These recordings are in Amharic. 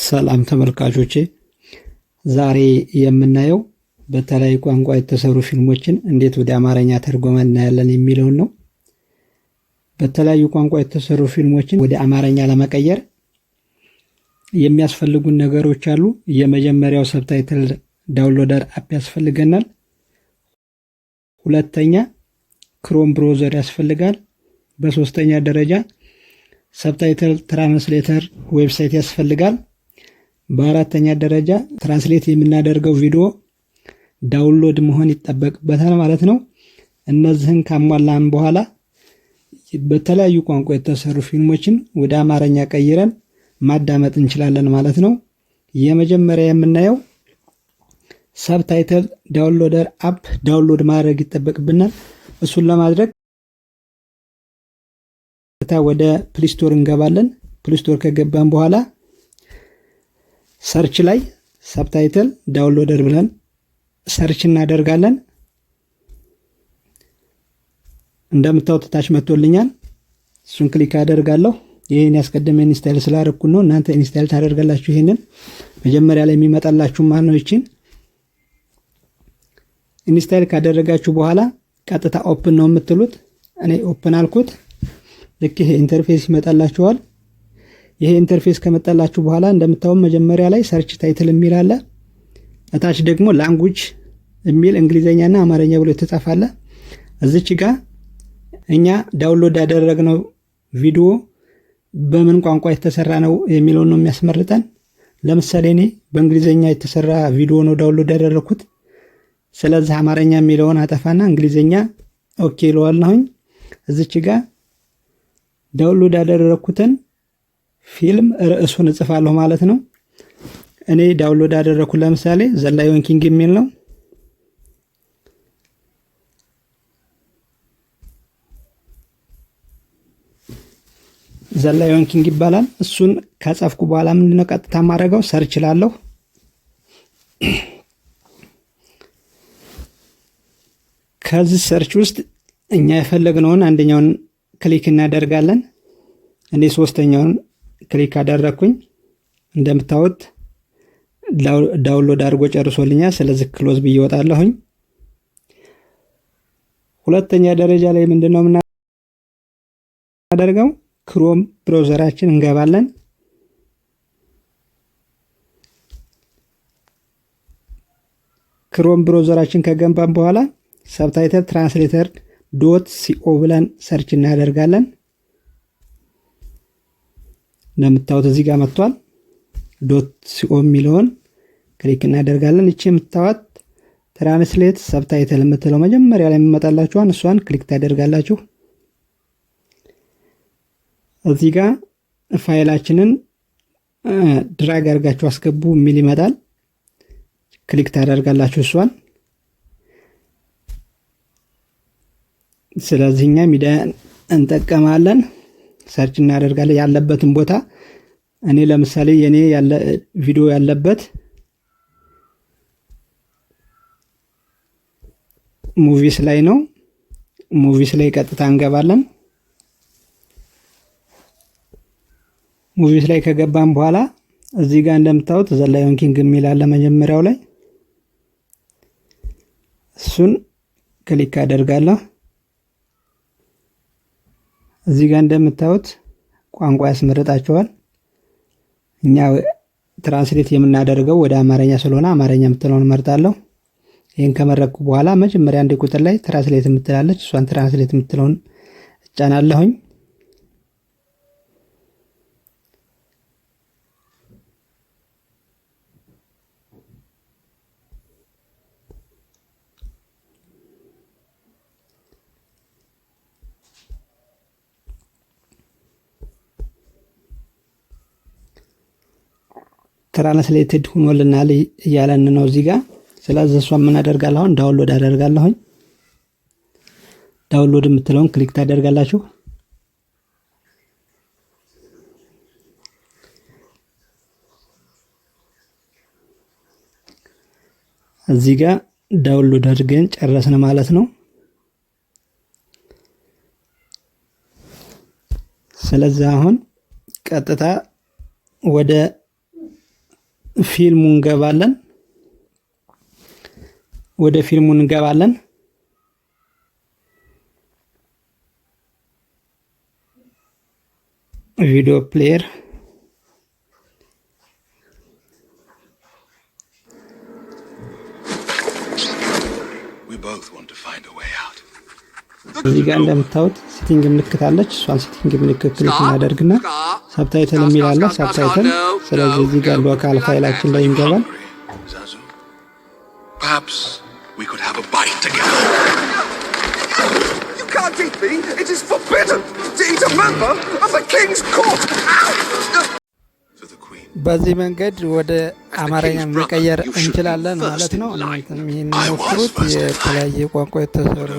ሰላም ተመልካቾቼ፣ ዛሬ የምናየው በተለያዩ ቋንቋ የተሰሩ ፊልሞችን እንዴት ወደ አማርኛ ተርጉመን እናያለን የሚለውን ነው። በተለያዩ ቋንቋ የተሰሩ ፊልሞችን ወደ አማርኛ ለመቀየር የሚያስፈልጉን ነገሮች አሉ። የመጀመሪያው ሰብታይትል ዳውንሎደር አፕ ያስፈልገናል። ሁለተኛ ክሮም ብራውዘር ያስፈልጋል። በሶስተኛ ደረጃ ሰብታይትል ትራንስሌተር ዌብሳይት ያስፈልጋል። በአራተኛ ደረጃ ትራንስሌት የምናደርገው ቪዲዮ ዳውንሎድ መሆን ይጠበቅበታል ማለት ነው። እነዚህን ካሟላን በኋላ በተለያዩ ቋንቋ የተሰሩ ፊልሞችን ወደ አማርኛ ቀይረን ማዳመጥ እንችላለን ማለት ነው። የመጀመሪያ የምናየው ሰብታይትል ዳውንሎደር አፕ ዳውንሎድ ማድረግ ይጠበቅብናል። እሱን ለማድረግ ወደ ፕሌይ ስቶር እንገባለን። ፕሌይ ስቶር ከገባን በኋላ ሰርች ላይ ሰብታይትል ዳውንሎደር ብለን ሰርች እናደርጋለን። እንደምታዩት ታች መጥቶልኛል። እሱን ክሊክ አደርጋለሁ። ይሄን ያስቀደመ ኢንስታይል ስላደረኩ ነው። እናንተ ኢንስታይል ታደርጋላችሁ። ይሄንን መጀመሪያ ላይ የሚመጣላችሁ ማለት ነው። እቺን ኢንስታይል ካደረጋችሁ በኋላ ቀጥታ ኦፕን ነው የምትሉት። እኔ ኦፕን አልኩት። ልክ ይሄ ኢንተርፌስ ይመጣላችኋል። ይሄ ኢንተርፌስ ከመጣላችሁ በኋላ እንደምታዩት መጀመሪያ ላይ ሰርች ታይትል የሚል አለ። እታች ደግሞ ላንጉጅ የሚል እንግሊዘኛና አማርኛ ብሎ የተጻፈ እዚች ጋር እኛ ዳውንሎድ ያደረግነው ቪዲዮ በምን ቋንቋ የተሰራ ነው የሚለው ነው የሚያስመርጠን። ለምሳሌ እኔ በእንግሊዘኛ የተሰራ ቪዲዮ ነው ዳውንሎድ ያደረኩት። ስለዚህ አማርኛ የሚለውን አጠፋና እንግሊዘኛ ኦኬ እለዋለሁኝ። እዚች ጋር ዳውንሎድ ያደረኩትን ፊልም ርዕሱን እጽፋለሁ ማለት ነው። እኔ ዳውንሎድ ያደረኩት ለምሳሌ ዘ ላየን ኪንግ የሚል ነው። ዘ ላየን ኪንግ ይባላል። እሱን ከጻፍኩ በኋላ ምንድነው ቀጥታ ማድረገው ሰርች ላለሁ። ከዚህ ሰርች ውስጥ እኛ የፈለግነውን አንደኛውን ክሊክ እናደርጋለን። እኔ ሶስተኛውን ክሊክ አደረኩኝ። እንደምታዩት ዳውንሎድ አድርጎ ጨርሶልኛል። ስለዚህ ክሎዝ ብዬ እወጣለሁኝ። ሁለተኛ ደረጃ ላይ ምንድነው የምናደርገው? ክሮም ብራውዘራችን እንገባለን። ክሮም ብራውዘራችን ከገባን በኋላ ሰብታይትል ትራንስሌተር .co ብለን ሰርች እናደርጋለን። እንደምታዩት እዚህ ጋር መጥቷል። .co የሚለውን ክሊክ እናደርጋለን። እቺ የምታዩት ትራንስሌት ሰብታይትል የምትለው መጀመሪያ ላይ የሚመጣላችኋን እሷን ክሊክ ታደርጋላችሁ። እዚህ ጋር ፋይላችንን ድራግ አድርጋችሁ አስገቡ የሚል ይመጣል። ክሊክ ታደርጋላችሁ እሷን። ስለዚህኛ ሚዲያ እንጠቀማለን። ሰርች እናደርጋለን ያለበትን ቦታ። እኔ ለምሳሌ የኔ ያለ ቪዲዮ ያለበት ሙቪስ ላይ ነው። ሙቪስ ላይ ቀጥታ እንገባለን። ሙቪስ ላይ ከገባን በኋላ እዚህ ጋር እንደምታዩት ዘ ላየን ኪንግ የሚል አለ መጀመሪያው ላይ። እሱን ክሊክ አደርጋለሁ። እዚህ ጋር እንደምታዩት ቋንቋ ያስመርጣቸዋል። እኛ ትራንስሌት የምናደርገው ወደ አማርኛ ስለሆነ አማርኛ የምትለውን መርጣለሁ። ይሄን ከመረጥኩ በኋላ መጀመሪያ አንድ ቁጥር ላይ ትራንስሌት የምትላለች እሷን ትራንስሌት የምትለውን እጫናለሁኝ። ትራንስሌትድ ሆኖልናል እያለን ነው እዚህ ጋር። ስለዚህ እሷን ምን አደርጋለሁ? አሁን ዳውንሎድ አደርጋለሁኝ። ዳውንሎድ የምትለውን ክሊክ ታደርጋላችሁ። እዚህ ጋር ዳውንሎድ አድርገን ጨረስን ማለት ነው። ስለዚህ አሁን ቀጥታ ወደ ፊልሙ እንገባለን። ቪዲዮ ፕሌየር እዚህ ጋር እንደምታዩት ሴቲንግ ምልክት አለች። እሷን ሴቲንግ ምልክት ክሊክ እናደርግና ሳብታይትል የሚል አለ ሳብታይትል። ስለዚህ እዚህ ጋር ሎካል ፋይላችን ላይ እንገባል። በዚህ መንገድ ወደ አማርኛ መቀየር እንችላለን ማለት ነው። እናንተም ይሄን ሞክሩት። የተለያየ ቋንቋ የተሰሩ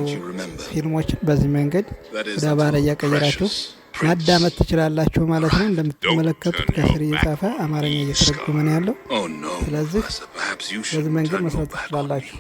ፊልሞች በዚህ መንገድ ወደ አማርኛ ቀየራችሁ ማዳመጥ ትችላላችሁ ማለት ነው። እንደምትመለከቱት ከስር እየጻፈ አማርኛ እየተረጎመ ነው ያለው። ስለዚህ በዚህ መንገድ መስራት ትችላላችሁ።